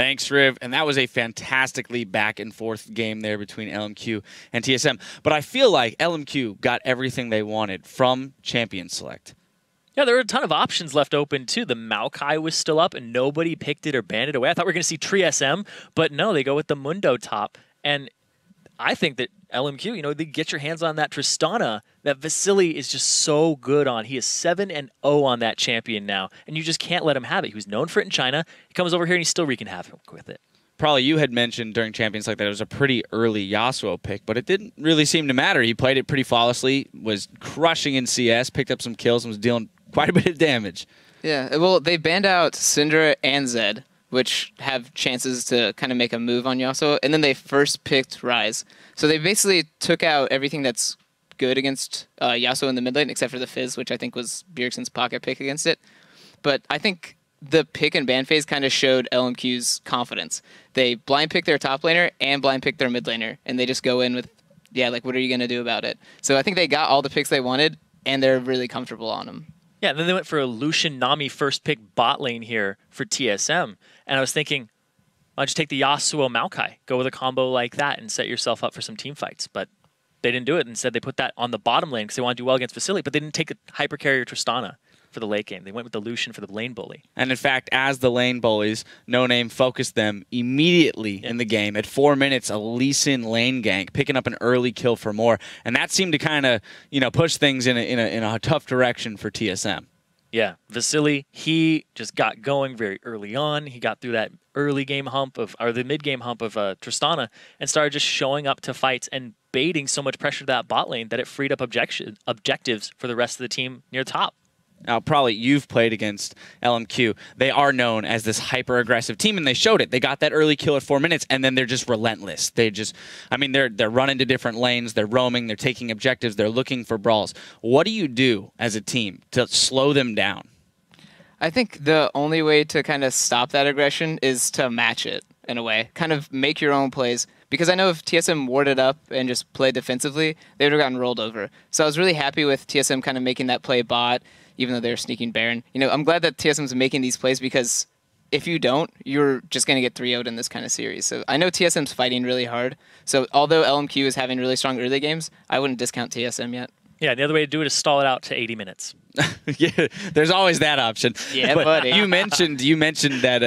Thanks, Riv. And that was a fantastically back-and-forth game there between LMQ and TSM. But I feel like LMQ got everything they wanted from Champion Select. Yeah, there were a ton of options left open, too. The Maokai was still up, and nobody picked it or banned it away. I thought we were going to see TSM, but no, they go with the Mundo top. And I think that LMQ, they get your hands on that Tristana that Vasily is just so good on. He is 7-0 on that champion now, and you just can't let him have it. He was known for it in China. He comes over here, and he's still wreaking havoc with it. Prolly, you had mentioned during Champions like that it was a pretty early Yasuo pick, but it didn't really seem to matter. He played it pretty flawlessly, was crushing in CS, picked up some kills, and was dealing quite a bit of damage. Yeah, well, they banned out Syndra and Zed, which have chances to kind of make a move on Yasuo, and then they first picked Ryze. So they basically took out everything that's good against Yasuo in the mid lane, except for the Fizz, which I think was Bjergsen's pocket pick against it. But I think the pick and ban phase kind of showed LMQ's confidence. They blind pick their top laner and blind pick their mid laner, and they just go in with, what are you going to do about it? So I think they got all the picks they wanted, and they're really comfortable on them. Yeah, and then they went for a Lucian Nami first pick bot lane here for TSM. And I was thinking, why don't you take the Yasuo Maokai, go with a combo like that and set yourself up for some team fights. But they didn't do it. Instead, they put that on the bottom lane because they want to do well against Vasily, but they didn't take a hypercarrier Tristana for the late game. They went with the Lucian for the lane bully. And in fact, as the lane bullies, No Name focused them immediately in the game. At 4 minutes, a Lee Sin lane gank, picking up an early kill for more. And that seemed to kind of, push things in a tough direction for TSM. Yeah, Vasily, he just got going very early on. He got through that early game hump or the mid game hump of Tristana and started just showing up to fights and baiting so much pressure to that bot lane that it freed up objectives for the rest of the team near top. Now, probably you've played against LMQ. They are known as this hyper-aggressive team, and they showed it. They got that early kill at 4 minutes, and then they're just relentless. They're running to different lanes. They're roaming. They're taking objectives. They're looking for brawls. What do you do as a team to slow them down? I think the only way to kind of stop that aggression is to match it in a way. Kind of make your own plays. Because I know if TSM warded up and just played defensively, they would have gotten rolled over. So I was really happy with TSM kind of making that play bot, even though they're sneaking Baron. I'm glad that TSM's making these plays because if you don't, you're just going to get 3-0'd in this kind of series. So I know TSM's fighting really hard. So although LMQ is having really strong early games, I wouldn't discount TSM yet. Yeah, the other way to do it is stall it out to 80 minutes. Yeah, there's always that option. Yeah, but buddy. You mentioned that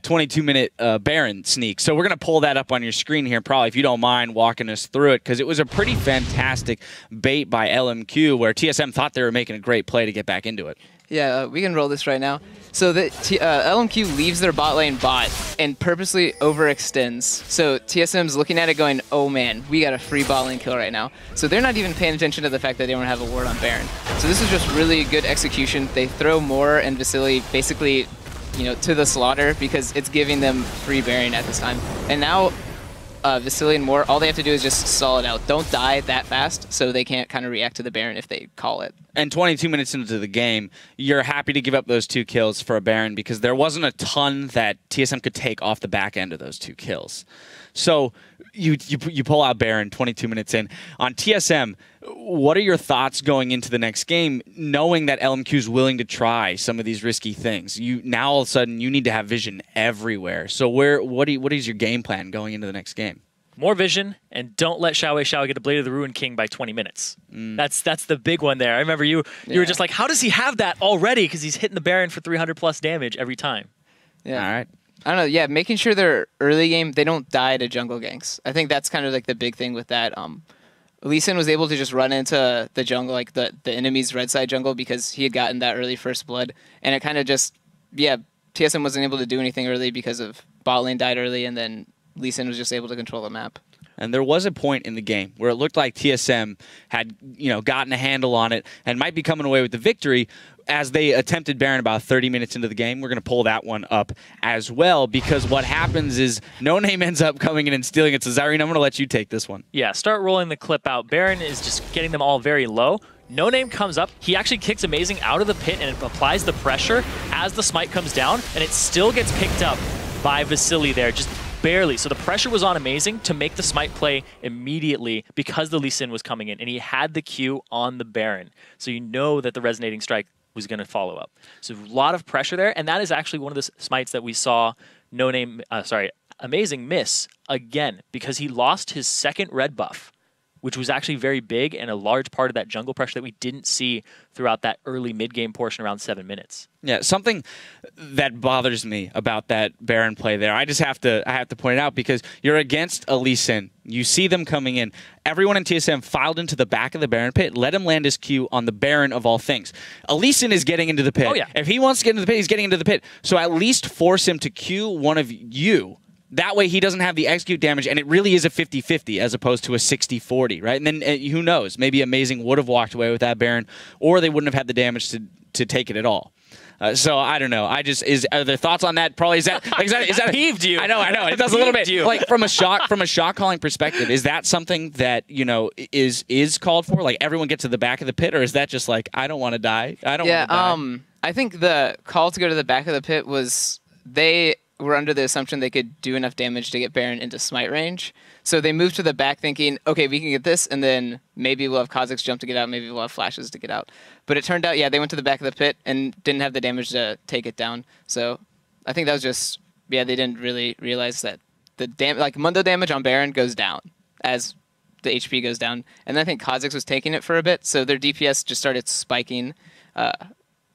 22-minute Baron sneak. So we're going to pull that up on your screen here, probably, if you don't mind walking us through it, because it was a pretty fantastic bait by LMQ where TSM thought they were making a great play to get back into it. Yeah, we can roll this right now. So the LMQ leaves their bot lane bot and purposely overextends. So TSM's looking at it going, oh man, we got a free bot lane kill right now. So they're not even paying attention to the fact that they don't have a ward on Baron. So this is just really good execution. They throw Moore and Vasily basically, to the slaughter because it's giving them free Baron at this time. And now Vasily and Moore, all they have to do is just stall it out. Don't die that fast so they can't kind of react to the Baron if they call it. And 22 minutes into the game, you're happy to give up those 2 kills for a Baron because there wasn't a ton that TSM could take off the back end of those 2 kills. So you pull out Baron 22 minutes in. On TSM, what are your thoughts going into the next game, knowing that LMQ is willing to try some of these risky things? Now all of a sudden you need to have vision everywhere. So what is your game plan going into the next game? More vision, and don't let Xiao get a Blade of the Ruined King by 20 minutes. That's the big one there. I remember you were just like, how does he have that already? Because he's hitting the Baron for 300+ damage every time. Yeah. All right. I don't know. Yeah, making sure their early game, they don't die to jungle ganks. I think that's kind of like the big thing with that. Lee Sin was able to just run into the jungle, like the enemy's red side jungle, because he had gotten that early first blood. And it kind of just, TSM wasn't able to do anything early because of bot lane died early, and then Lee Sin was just able to control the map. And there was a point in the game where it looked like TSM had, gotten a handle on it and might be coming away with the victory as they attempted Baron about 30 minutes into the game. We're going to pull that one up as well because what happens is No Name ends up coming in and stealing it. So Zyrene, I'm going to let you take this one. Yeah, start rolling the clip out. Baron is just getting them all very low. No Name comes up. He actually kicks Amazing out of the pit and applies the pressure as the smite comes down, and it still gets picked up by Vasily there, just barely. So the pressure was on Amazing to make the smite play immediately because the Lee Sin was coming in, and he had the Q on the Baron. So you know that the resonating strike was going to follow up. So a lot of pressure there, and that is actually one of the smites that we saw Amazing miss again because he lost his second red buff, which was actually very big and a large part of that jungle pressure that we didn't see throughout that early mid-game portion around 7 minutes. Yeah, something that bothers me about that Baron play there, I have to point it out because you're against a Lee Sin. You see them coming in. Everyone in TSM filed into the back of the Baron pit, let him land his Q on the Baron of all things. Lee Sin is getting into the pit. Oh, yeah. If he wants to get into the pit, he's getting into the pit. So at least force him to Q one of you. That way he doesn't have the execute damage, and it really is a 50-50 as opposed to a 60-40, right? And then who knows? Maybe Amazing would have walked away with that Baron, or they wouldn't have had the damage to take it at all. So I don't know. Are there thoughts on that? Probably is that peeved you? I know. It does a little bit. Like from a shot calling perspective, is that something that is called for? Like everyone gets to the back of the pit, or is that just like I don't want to die? I don't want to die. I think the call to go to the back of the pit was they were under the assumption they could do enough damage to get Baron into smite range. So they moved to the back thinking, okay, we can get this, and then maybe we'll have Kha'Zix jump to get out, maybe we'll have flashes to get out. But it turned out, yeah, they went to the back of the pit and didn't have the damage to take it down. So I think that was just, yeah, they didn't really realize that the Mundo damage on Baron goes down as the HP goes down. And I think Kha'Zix was taking it for a bit, so their DPS just started spiking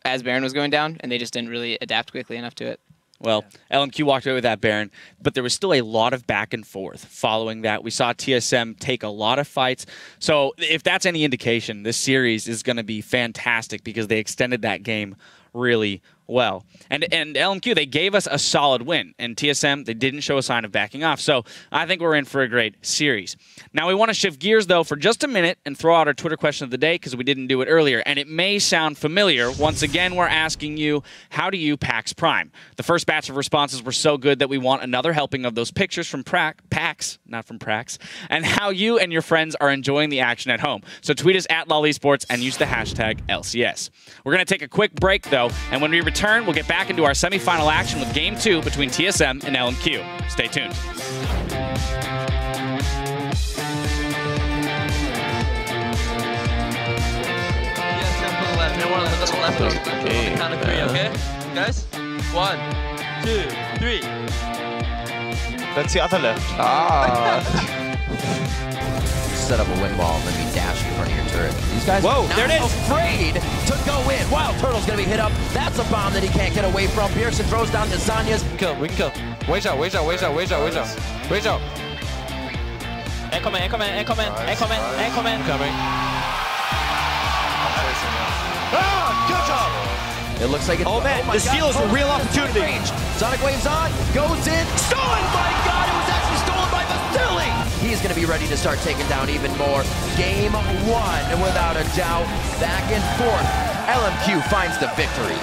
as Baron was going down, and they just didn't really adapt quickly enough to it. Well, LMQ walked away with that Baron, but there was still a lot of back and forth following that. We saw TSM take a lot of fights. So if that's any indication, this series is going to be fantastic because they extended that game really well. And LMQ, they gave us a solid win. And TSM, they didn't show a sign of backing off. So I think we're in for a great series. Now we want to shift gears, though, for just a minute and throw out our Twitter question of the day because we didn't do it earlier. And it may sound familiar. Once again, we're asking you, how do you PAX Prime? The first batch of responses were so good that we want another helping of those pictures from PAX, not from Prax, and how you and your friends are enjoying the action at home. So tweet us at LolEsports and use the hashtag LCS. We're going to take a quick break, though, and when we return, we'll get back into our semifinal action with Game 2 between TSM and LMQ. Stay tuned. Okay. Count of 3, okay? Guys? 1, 2, 3. That's the other left. Set up a wind wall and then be dashed in front of your turret. These guys Whoa, are there it not is. afraid to go in. Wow, Turtle's gonna be hit up. That's a bomb that he can't get away from. Pearson throws down Lasagna's. We can kill. Wait out. Incoming. Coming. Good job. It looks like it's... Oh, man, this steal is a real opportunity. Range. Sonic Wave's on, goes in, stolen! My God, it was actually stolen by Vasily! He's going to be ready to start taking down even more. Game 1, without a doubt. Back and forth. LMQ finds the victory.